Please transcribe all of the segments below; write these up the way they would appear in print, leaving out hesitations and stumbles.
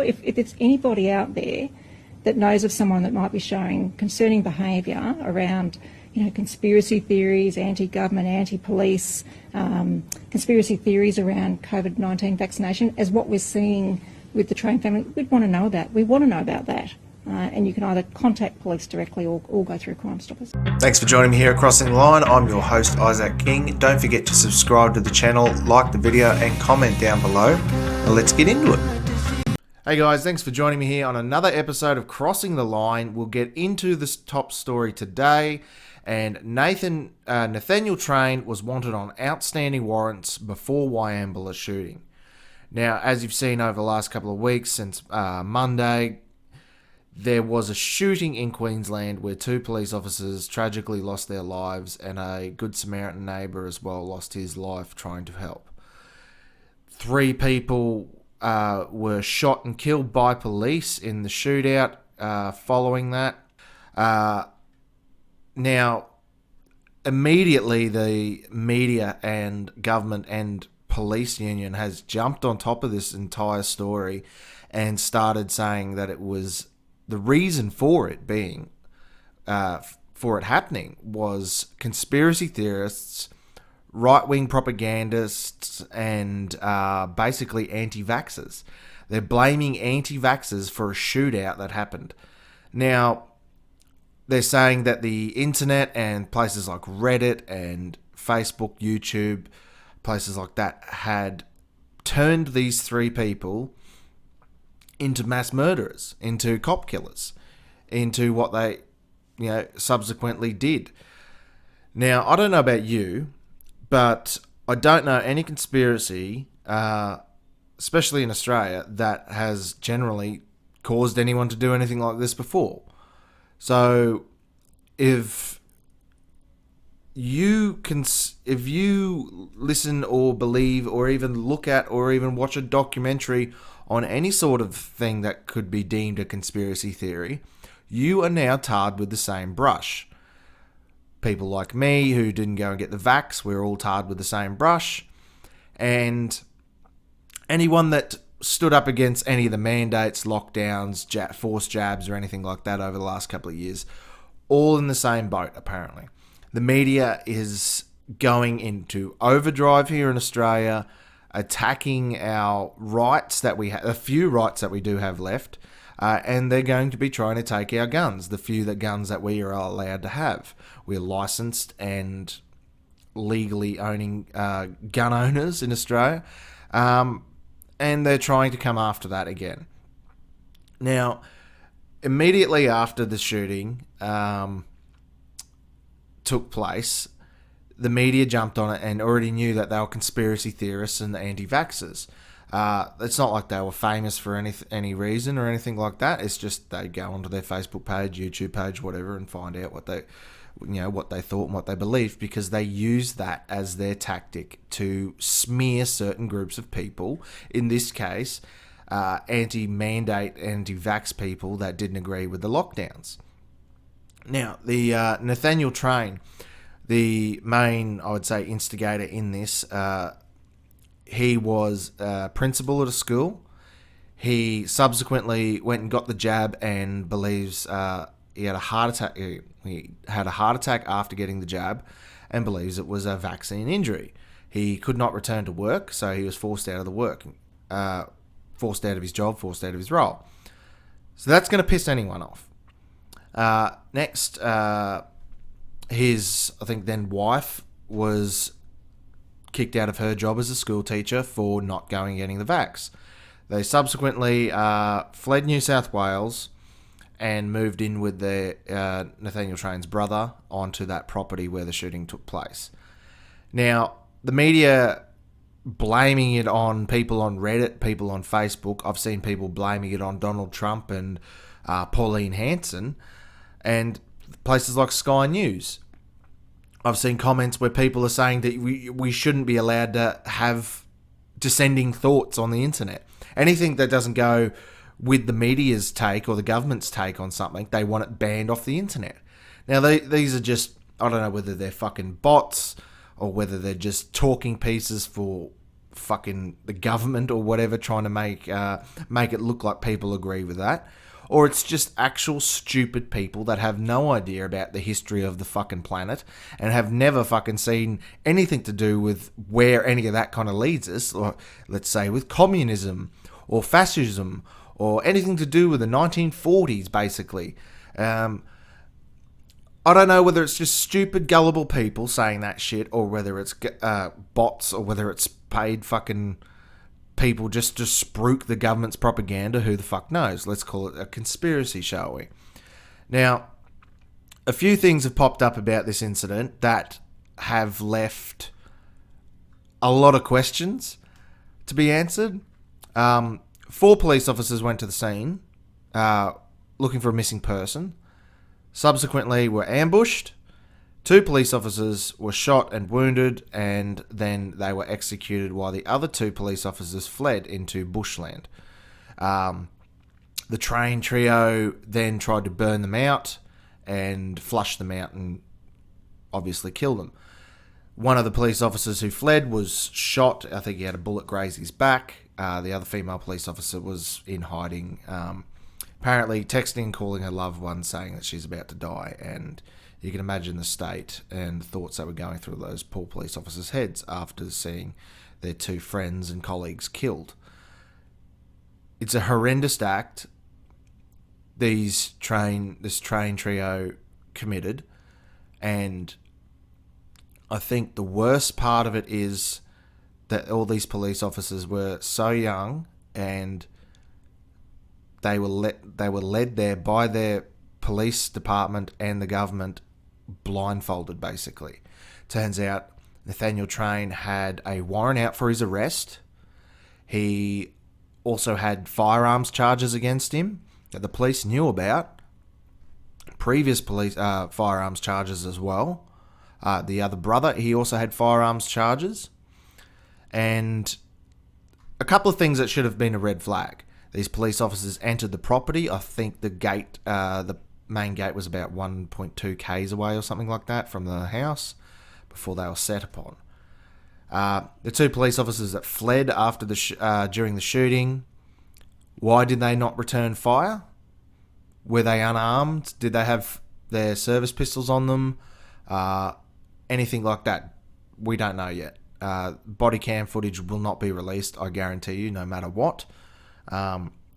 if there's anybody out there that knows of someone that might be showing concerning behaviour around, conspiracy theories, anti-government, anti-police, conspiracy theories around COVID-19 vaccination, as what we're seeing with the Train family, we'd want to know about. We want to know about that. And you can either contact police directly or go through Crime Stoppers. Thanks for joining me here at Crossing the Line. I'm your host, Isaac King. Don't forget to subscribe to the channel, like the video, and comment down below. Now let's get into it. Hey guys, thanks for joining me here on another episode of Crossing the Line. We'll get into this top story today. And Nathaniel Train was wanted on outstanding warrants before Wyambula shooting. Now, as you've seen over the last couple of weeks, since Monday, there was a shooting in Queensland where 2 police officers tragically lost their lives, and a Good Samaritan neighbour as well lost his life trying to help. 3 people were shot and killed by police in the shootout following that. Now, immediately the media and government and police union has jumped on top of this entire story and started saying that it was the reason for it being, for it happening, was conspiracy theorists, right-wing propagandists, and basically anti-vaxxers. They're blaming anti-vaxxers for a shootout that happened. Now, they're saying that the internet and places like Reddit and Facebook, YouTube, places like that had turned these 3 people into mass murderers, into cop killers, into what they, subsequently did. Now, I don't know about you, but I don't know any conspiracy, especially in Australia, that has generally caused anyone to do anything like this before. So, if you listen or believe or even look at or even watch a documentary on any sort of thing that could be deemed a conspiracy theory, you are now tarred with the same brush. People like me who didn't go and get the vax, we're all tarred with the same brush. And anyone that stood up against any of the mandates, lockdowns, forced jabs or anything like that over the last couple of years, all in the same boat apparently. The media is going into overdrive here in Australia, attacking our rights that we have, a few rights that we do have left, and they're going to be trying to take our guns, the few guns that we are allowed to have. We're licensed and legally owning gun owners in Australia, and they're trying to come after that again. Now, immediately after the shooting took place, the media jumped on it and already knew that they were conspiracy theorists and anti-vaxxers. It's not like they were famous for any reason or anything like that. It's just they go onto their Facebook page, YouTube page, whatever, and find out what they thought and what they believed, because they use that as their tactic to smear certain groups of people. In this case, anti-mandate, anti-vax people that didn't agree with the lockdowns. Now, the Nathaniel Train, the main, I would say, instigator in this, he was a principal at a school. He subsequently went and got the jab and believes he had a heart attack. He had a heart attack after getting the jab and believes it was a vaccine injury. He could not return to work, so he was forced out of the work, forced out of his job, forced out of his role. So that's going to piss anyone off. Next, his, I think then wife was kicked out of her job as a school teacher for not going and getting the vax. They subsequently fled New South Wales and moved in with their Nathaniel Train's brother onto that property where the shooting took place. Now, the media blaming it on people on Reddit, people on Facebook. I've seen people blaming it on Donald Trump and Pauline Hanson and places like Sky News. I've seen comments where people are saying that we shouldn't be allowed to have dissenting thoughts on the internet. Anything that doesn't go with the media's take or the government's take on something, they want it banned off the internet. Now, these are just, I don't know whether they're fucking bots or whether they're just talking pieces for fucking the government or whatever trying to make it look like people agree with that, or it's just actual stupid people that have no idea about the history of the fucking planet and have never fucking seen anything to do with where any of that kind of leads us, or let's say with communism or fascism or anything to do with the 1940s, basically. I don't know whether it's just stupid, gullible people saying that shit, or whether it's bots, or whether it's paid fucking people just to spruik the government's propaganda. Who the fuck knows? Let's call it a conspiracy, shall we? Now, a few things have popped up about this incident that have left a lot of questions to be answered. 4 police officers went to the scene looking for a missing person. Subsequently were ambushed. 2 police officers were shot and wounded, and then they were executed while the other 2 police officers fled into bushland. The train trio then tried to burn them out and flush them out and obviously kill them. One of the police officers who fled was shot. I think he had a bullet graze his back. The other female police officer was in hiding, apparently texting and calling her loved one saying that she's about to die, and you can imagine the state and thoughts that were going through those poor police officers' heads after seeing their 2 friends and colleagues killed. It's a horrendous act this train trio committed, and I think the worst part of it is that all these police officers were so young, and they were led there by their police department and the government blindfolded, basically. Turns out Nathaniel Train had a warrant out for his arrest. He also had firearms charges against him that the police knew about. Previous police firearms charges as well. The other brother, he also had firearms charges. And a couple of things that should have been a red flag. These police officers entered the property. I think the gate, the main gate was about 1.2 k's away or something like that from the house before they were set upon. The 2 police officers that fled after during the shooting, why did they not return fire? Were they unarmed? Did they have their service pistols on them? Anything like that? We don't know yet. Body cam footage will not be released, I guarantee you, no matter what.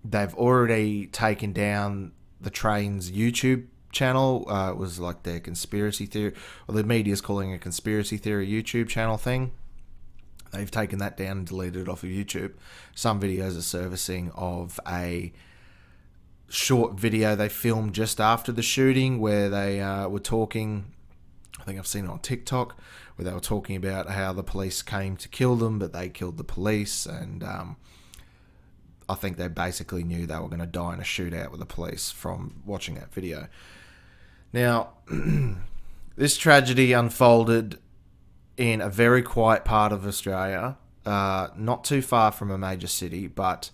They've already taken down the train's YouTube channel. It was like their conspiracy theory, or the media's calling it a conspiracy theory YouTube channel thing. They've taken that down and deleted it off of YouTube. Some videos are surfacing of a short video they filmed just after the shooting where they were talking. I think I've seen it on TikTok, where they were talking about how the police came to kill them, but they killed the police, and I think they basically knew they were going to die in a shootout with the police from watching that video. Now, this tragedy unfolded in a very quiet part of Australia, not too far from a major city, but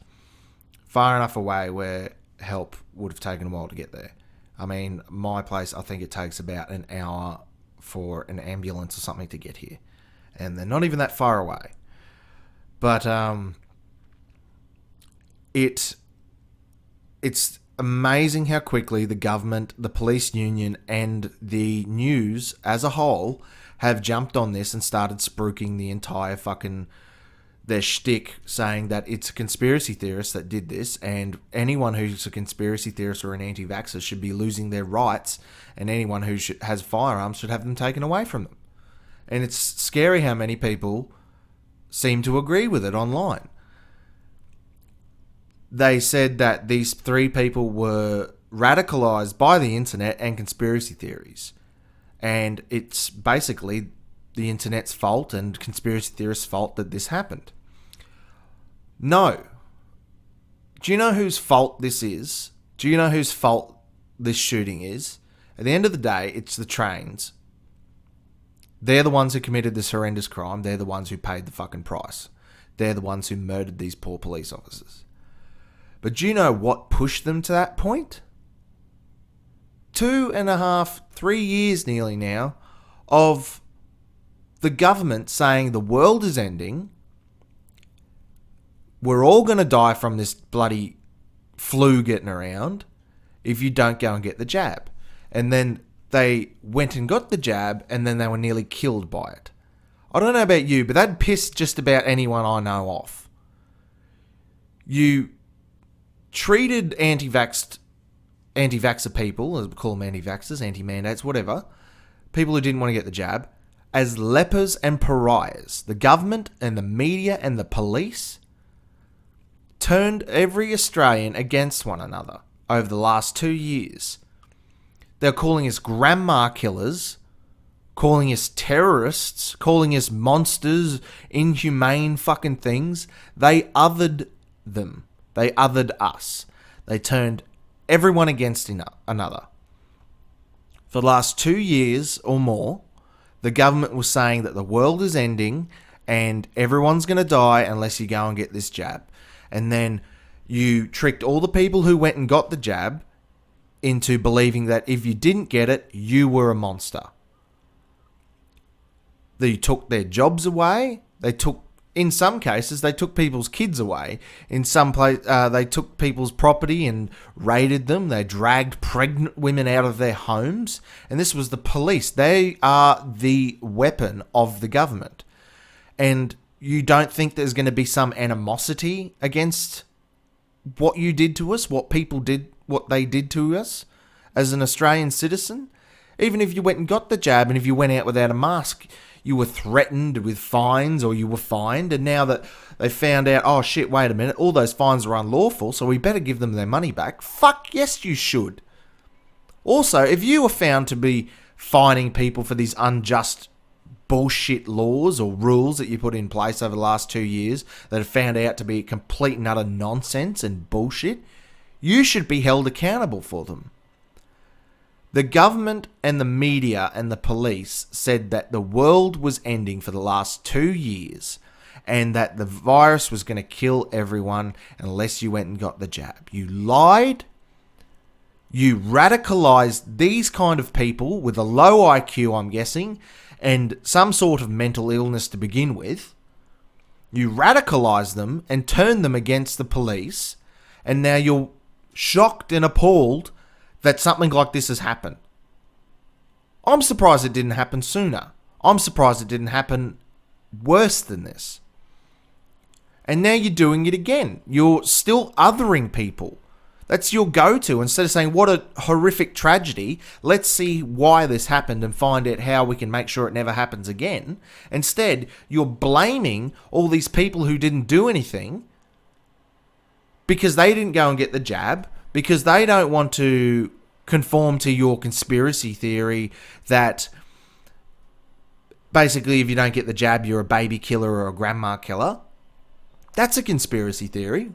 far enough away where help would have taken a while to get there. I mean, my place, I think it takes about an hour for an ambulance or something to get here, and they're not even that far away. But it's amazing how quickly the government, the police union, and the news as a whole have jumped on this and started spruiking the entire fucking their shtick, saying that it's a conspiracy theorist that did this, and anyone who's a conspiracy theorist or an anti-vaxxer should be losing their rights, and anyone who has firearms should have them taken away from them. And it's scary how many people seem to agree with it online. They said that these 3 people were radicalized by the internet and conspiracy theories. And it's basically the internet's fault and conspiracy theorists' fault that this happened. No. Do you know whose fault this is? Do you know whose fault this shooting is? At the end of the day, it's the trains. They're the ones who committed this horrendous crime. They're the ones who paid the fucking price. They're the ones who murdered these poor police officers. But do you know what pushed them to that point? 2.5, 3 years nearly now of the government saying the world is ending we're all going to die from this bloody flu getting around if you don't go and get the jab. And then they went and got the jab, and then they were nearly killed by it. I don't know about you, but that pissed just about anyone I know off. You treated anti-vaxxer people, as we call them anti-vaxxers, anti-mandates, whatever, people who didn't want to get the jab, as lepers and pariahs. The government and the media and the police turned every Australian against one another over the last 2 years. They're calling us grandma killers, calling us terrorists, calling us monsters, inhumane fucking things. They othered them. They othered us. They turned everyone against another. For the last 2 years or more, the government was saying that the world is ending and everyone's going to die unless you go and get this jab. And then you tricked all the people who went and got the jab into believing that if you didn't get it, you were a monster. They took their jobs away. In some cases, they took people's kids away. In some place, they took people's property and raided them. They dragged pregnant women out of their homes. And this was the police. They are the weapon of the government. And you don't think there's going to be some animosity against what you did to us, what they did to us as an Australian citizen? Even if you went and got the jab and if you went out without a mask, you were threatened with fines or you were fined. And now that they found out, oh shit, wait a minute, all those fines are unlawful, so we better give them their money back. Fuck yes, you should. Also, if you were found to be fining people for these unjust bullshit laws or rules that you put in place over the last 2 years that have found out to be complete and utter nonsense and bullshit, you should be held accountable for them. The government and the media and the police said that the world was ending for the last 2 years and that the virus was going to kill everyone unless you went and got the jab. You lied. You radicalized these kind of people with a low IQ, I'm guessing, and some sort of mental illness to begin with. You radicalized them and turned them against the police, and now you're shocked and appalled that something like this has happened. I'm surprised it didn't happen sooner. I'm surprised it didn't happen worse than this. And now you're doing it again. You're still othering people. That's your go-to. Instead of saying, what a horrific tragedy, let's see why this happened and find out how we can make sure it never happens again. Instead, you're blaming all these people who didn't do anything because they didn't go and get the jab, because they don't want to conform to your conspiracy theory that basically if you don't get the jab, you're a baby killer or a grandma killer. That's a conspiracy theory.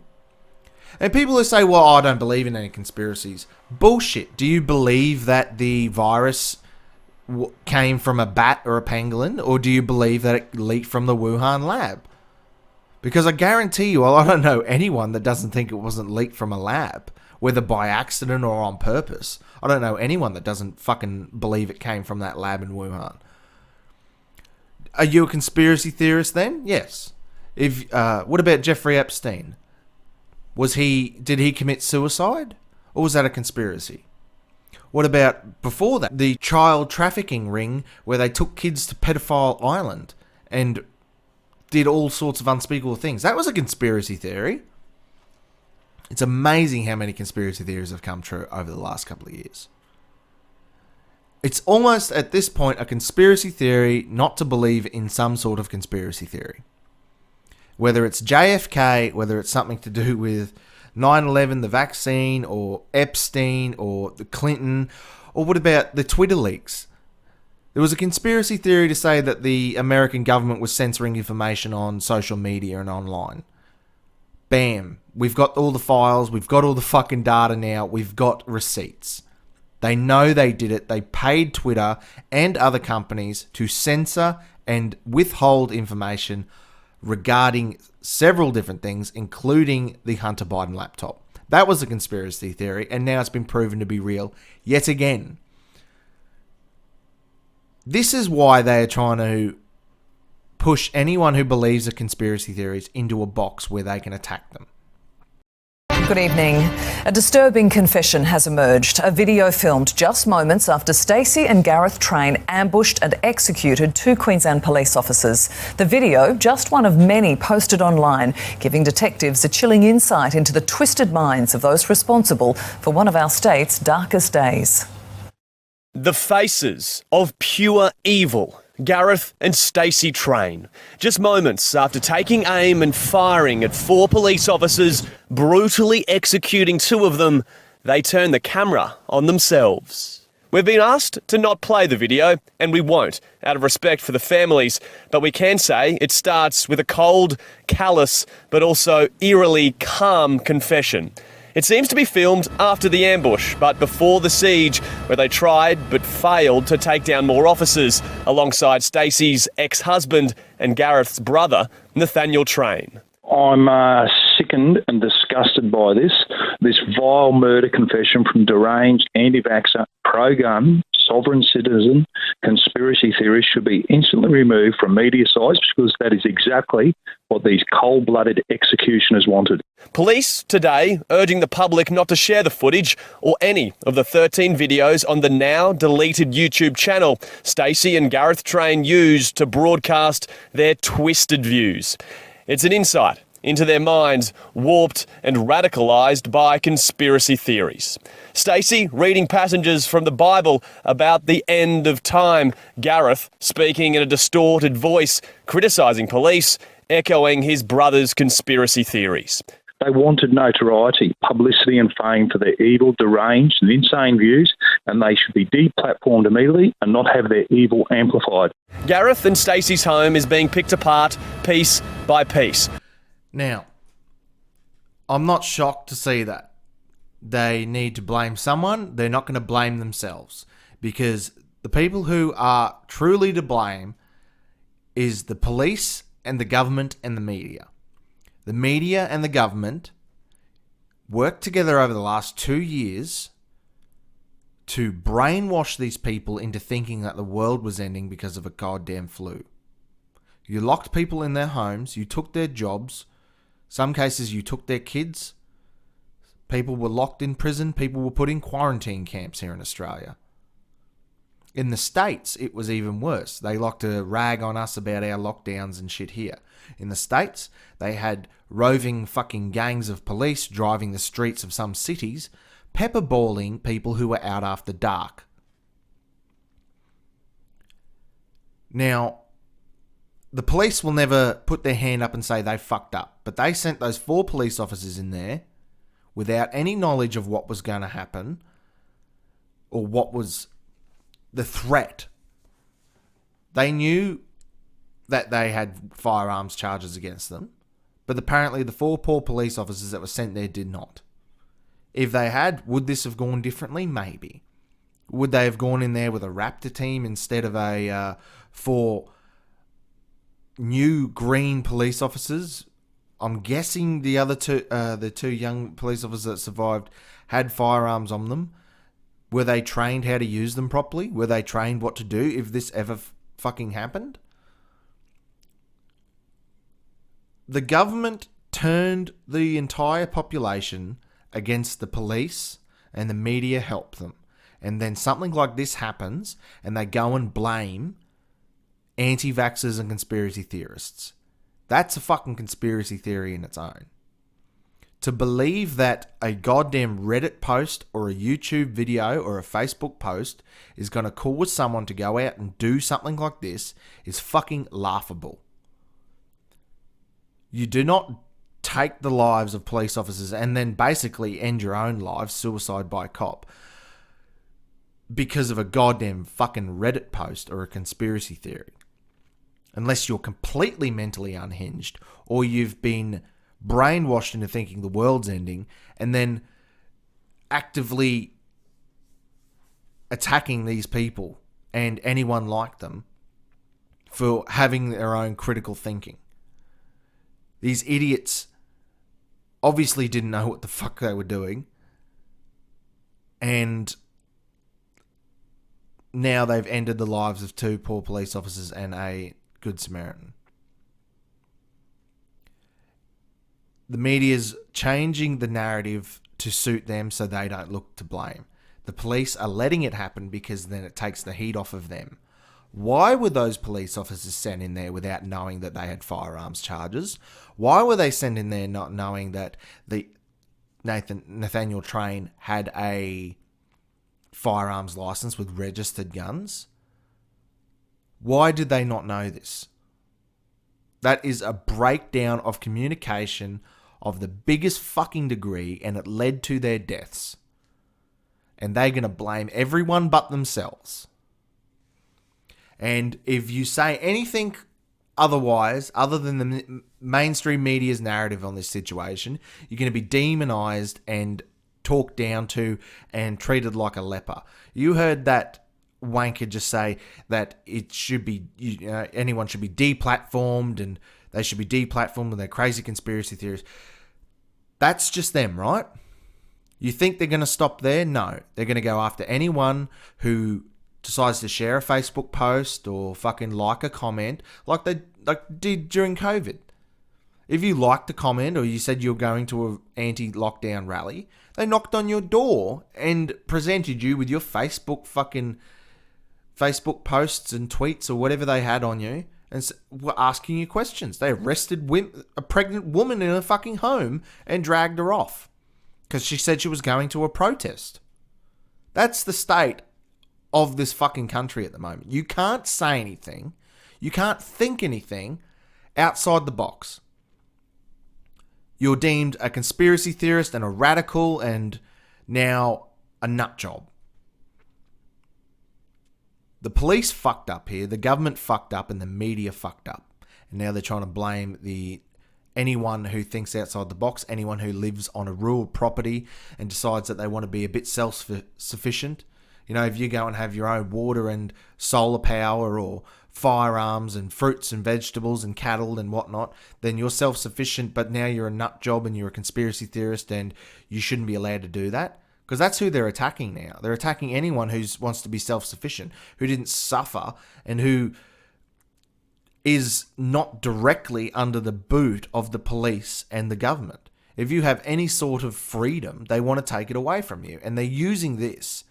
And people who say, well, I don't believe in any conspiracies. Bullshit. Do you believe that the virus came from a bat or a pangolin? Or do you believe that it leaked from the Wuhan lab? Because I guarantee you, I don't know anyone that doesn't think it wasn't leaked from a lab, whether by accident or on purpose. I don't know anyone that doesn't fucking believe it came from that lab in Wuhan. Are you a conspiracy theorist then? Yes. What about Jeffrey Epstein? Did he commit suicide? Or was that a conspiracy? What about before that? The child trafficking ring where they took kids to Pedophile Island and did all sorts of unspeakable things. That was a conspiracy theory. It's amazing how many conspiracy theories have come true over the last couple of years. It's almost at this point a conspiracy theory not to believe in some sort of conspiracy theory. Whether it's JFK, whether it's something to do with 9/11, the vaccine, or Epstein, or the Clinton, or what about the Twitter leaks? There was a conspiracy theory to say that the American government was censoring information on social media and online. Bam. We've got all the files. We've got all the fucking data now. We've got receipts. They know they did it. They paid Twitter and other companies to censor and withhold information regarding several different things, including the Hunter Biden laptop. That was a conspiracy theory, and now it's been proven to be real yet again. This is why they are trying to push anyone who believes the conspiracy theories into a box where they can attack them. Good evening. A disturbing confession has emerged. A video filmed just moments after Stacey and Gareth Train ambushed and executed 2 Queensland police officers. The video, just one of many posted online, giving detectives a chilling insight into the twisted minds of those responsible for one of our state's darkest days. The faces of pure evil. Gareth and Stacey Train. Just moments after taking aim and firing at 4 police officers, brutally executing 2 of them, they turned the camera on themselves. We've been asked to not play the video, and we won't, out of respect for the families, but we can say it starts with a cold, callous, but also eerily calm confession. It seems to be filmed after the ambush, but before the siege, where they tried but failed to take down more officers, alongside Stacey's ex-husband and Gareth's brother, Nathaniel Train. I'm sickened and disgusted by this vile murder confession from deranged anti-vaxxer, pro-gun, sovereign citizen conspiracy theorists should be instantly removed from media sites because that is exactly what these cold-blooded executioners wanted. Police today urging the public not to share the footage or any of the 13 videos on the now deleted YouTube channel Stacey and Gareth Train used to broadcast their twisted views. It's an insight into their minds warped and radicalised by conspiracy theories. Stacey reading passages from the Bible about the end of time. Gareth speaking in a distorted voice, criticising police, echoing his brother's conspiracy theories. They wanted notoriety, publicity and fame for their evil, deranged and insane views, and they should be deplatformed immediately and not have their evil amplified. Gareth and Stacey's home is being picked apart piece by piece. Now, I'm not shocked to see that. They need to blame someone. They're not going to blame themselves, because the people who are truly to blame is the police and the government and the media. The media and the government worked together over the last 2 years to brainwash these people into thinking that the world was ending because of a goddamn flu. You locked people in their homes, you took their jobs, some cases you took their kids, people were locked in prison, people were put in quarantine camps here in Australia. In the States, it was even worse. They like to rag on us about our lockdowns and shit here. In the States, they had roving fucking gangs of police driving the streets of some cities, pepperballing people who were out after dark. Now, the police will never put their hand up and say they fucked up, but they sent those 4 police officers in there without any knowledge of what was going to happen or what was the threat. They knew that they had firearms charges against them, but apparently the 4 poor police officers that were sent there did not. If they had, would this have gone differently? Maybe. Would they have gone in there with a Raptor team instead of a 4 new green police officers? I'm guessing the other 2, the 2 young police officers that survived, had firearms on them. Were they trained how to use them properly? Were they trained what to do if this ever fucking happened? The government turned the entire population against the police, and the media helped them. And then something like this happens, and they go and blame anti-vaxxers and conspiracy theorists. That's a fucking conspiracy theory in its own. To believe that a goddamn Reddit post or a YouTube video or a Facebook post is going to cause someone to go out and do something like this is fucking laughable. You do not take the lives of police officers and then basically end your own life, suicide by cop, because of a goddamn fucking Reddit post or a conspiracy theory. Unless you're completely mentally unhinged or you've been brainwashed into thinking the world's ending and then actively attacking these people and anyone like them for having their own critical thinking. These idiots obviously didn't know what the fuck they were doing, and now they've ended the lives of 2 poor police officers and a Good Samaritan. the media's changing the narrative to suit them so they don't look to blame. The police are letting it happen because then it takes the heat off of them. Why were those police officers sent in there without knowing that they had firearms charges? Why were they sent in there not knowing that the Nathaniel Train had a firearms license with registered guns? Why did they not know this? That is a breakdown of communication of the biggest fucking degree, and it led to their deaths. And they're going to blame everyone but themselves. And if you say anything otherwise, other than the mainstream media's narrative on this situation, you're going to be demonized and talked down to and treated like a leper. You heard that wanker just say that it should be, anyone should be deplatformed and they should be deplatformed with their crazy conspiracy theories. That's just them, right? You think they're going to stop there? No. They're going to go after anyone who decides to share a Facebook post or fucking like a comment like they did during COVID. If you liked a comment or you said you're going to an anti-lockdown rally, they knocked on your door and presented you with your Facebook posts and tweets or whatever they had on you and were asking you questions. They arrested a pregnant woman in her fucking home and dragged her off because she said she was going to a protest. That's the state of this fucking country at the moment. You can't say anything. You can't think anything outside the box. You're deemed a conspiracy theorist and a radical and now a nut job. The police fucked up here, the government fucked up, and the media fucked up. And now they're trying to blame anyone who thinks outside the box, anyone who lives on a rural property and decides that they want to be a bit self-sufficient. You know, if you go and have your own water and solar power or firearms and fruits and vegetables and cattle and whatnot, then you're self-sufficient, but now you're a nut job and you're a conspiracy theorist and you shouldn't be allowed to do that. Because that's who they're attacking now. They're attacking anyone who wants to be self-sufficient, who didn't suffer and who is not directly under the boot of the police and the government. If you have any sort of freedom, they want to take it away from you. And they're using this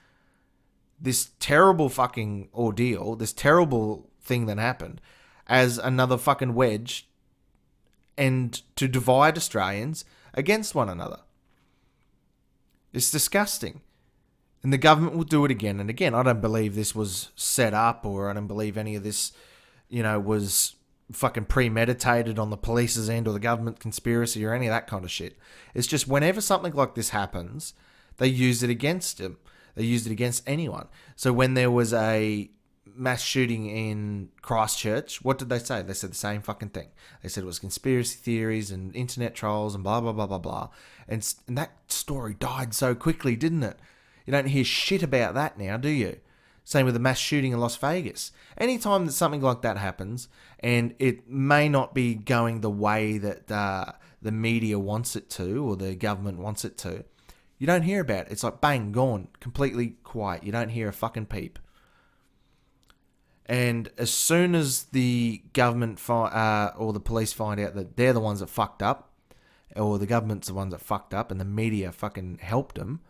terrible fucking ordeal, this terrible thing that happened, as another fucking wedge and to divide Australians against one another. It's disgusting. And the government will do it again and again. I don't believe this was set up, or I don't believe any of this, was fucking premeditated on the police's end or the government conspiracy or any of that kind of shit. It's just whenever something like this happens, they use it against them. They used it against anyone. So when there was a mass shooting in Christchurch, what did they say? They said the same fucking thing. They said it was conspiracy theories and internet trolls and blah, blah, blah, blah, blah. And that story died so quickly, didn't it? You don't hear shit about that now, do you? Same with the mass shooting in Las Vegas. Anytime that something like that happens, and it may not be going the way that the media wants it to or the government wants it to, you don't hear about it. It's like bang, gone, completely quiet. You don't hear a fucking peep. And as soon as the government or the police find out that they're the ones that fucked up, or the government's the ones that fucked up and the media fucking helped them,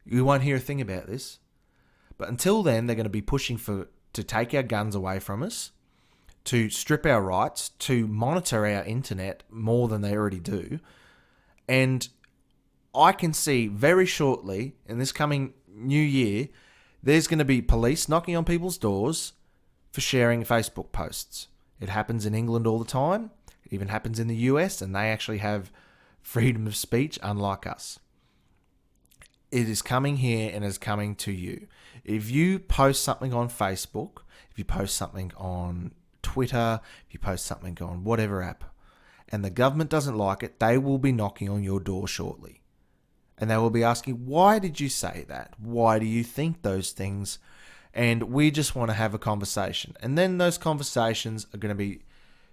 you won't hear a thing about this. But until then, they're going to be pushing to take our guns away from us, to strip our rights, to monitor our internet more than they already do. And I can see very shortly, in this coming new year, there's going to be police knocking on people's doors for sharing Facebook posts. It happens in England all the time. It even happens in the US, and they actually have freedom of speech, unlike us. It is coming here and is coming to you. If you post something on Facebook, if you post something on Twitter, if you post something on whatever app, and the government doesn't like it, they will be knocking on your door shortly. And they will be asking, why did you say that? Why do you think those things? And we just want to have a conversation. And then those conversations are going to be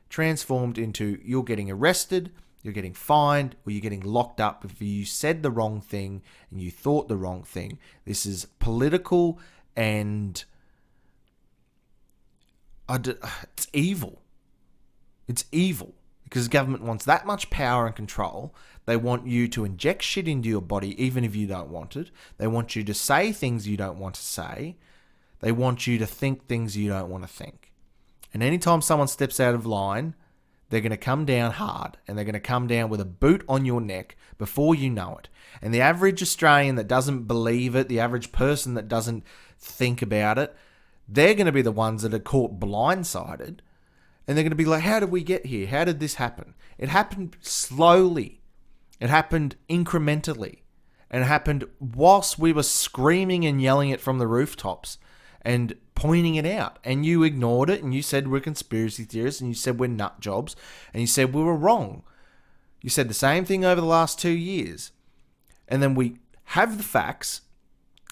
transformed into you're getting arrested, you're getting fined, or you're getting locked up if you said the wrong thing and you thought the wrong thing. This is political and it's evil. It's evil. because the government wants that much power and control. They want you to inject shit into your body even if you don't want it. They want you to say things you don't want to say. They want you to think things you don't want to think. And anytime someone steps out of line, they're going to come down hard, and they're going to come down with a boot on your neck before you know it. And the average Australian that doesn't believe it, the average person that doesn't think about it, they're going to be the ones that are caught blindsided. And they're going to be like, how did we get here? How did this happen? It happened slowly. It happened incrementally. And it happened whilst we were screaming and yelling it from the rooftops and pointing it out. And you ignored it, and you said we're conspiracy theorists, and you said we're nut jobs, and you said we were wrong. You said the same thing over the last 2 years. And then we have the facts,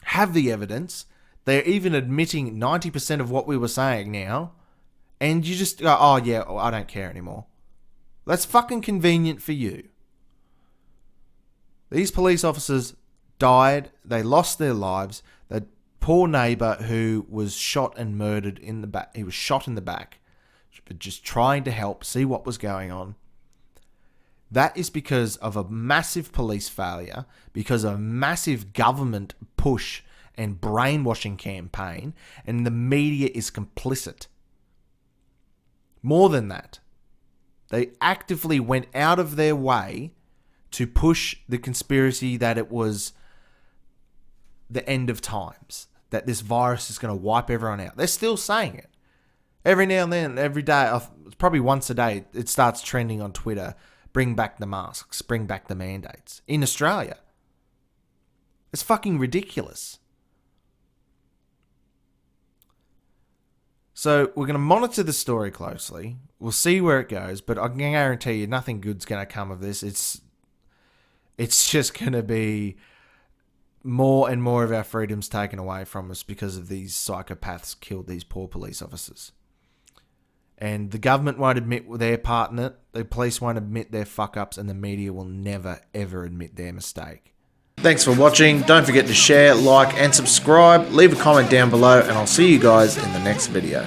have the evidence. They're even admitting 90% of what we were saying now. And you just go, oh yeah, I don't care anymore. That's fucking convenient for you. These police officers died. They lost their lives. That poor neighbour who was shot and murdered in the back. He was shot in the back. Just trying to help, see what was going on. That is because of a massive police failure, because of a massive government push and brainwashing campaign, and the media is complicit. More than that, they actively went out of their way to push the conspiracy that it was the end of times, that this virus is going to wipe everyone out. They're still saying it. Every now and then, every day, probably once a day, it starts trending on Twitter, bring back the masks, bring back the mandates. In Australia. It's fucking ridiculous. So we're going to monitor the story closely. We'll see where it goes, but I can guarantee you nothing good's going to come of this. It's just going to be more and more of our freedoms taken away from us because of these psychopaths killed these poor police officers. And the government won't admit their part in it. The police won't admit their fuck-ups, and the media will never, ever admit their mistake. Thanks for watching. Don't forget to share, like, and subscribe. Leave a comment down below, and I'll see you guys in the next video.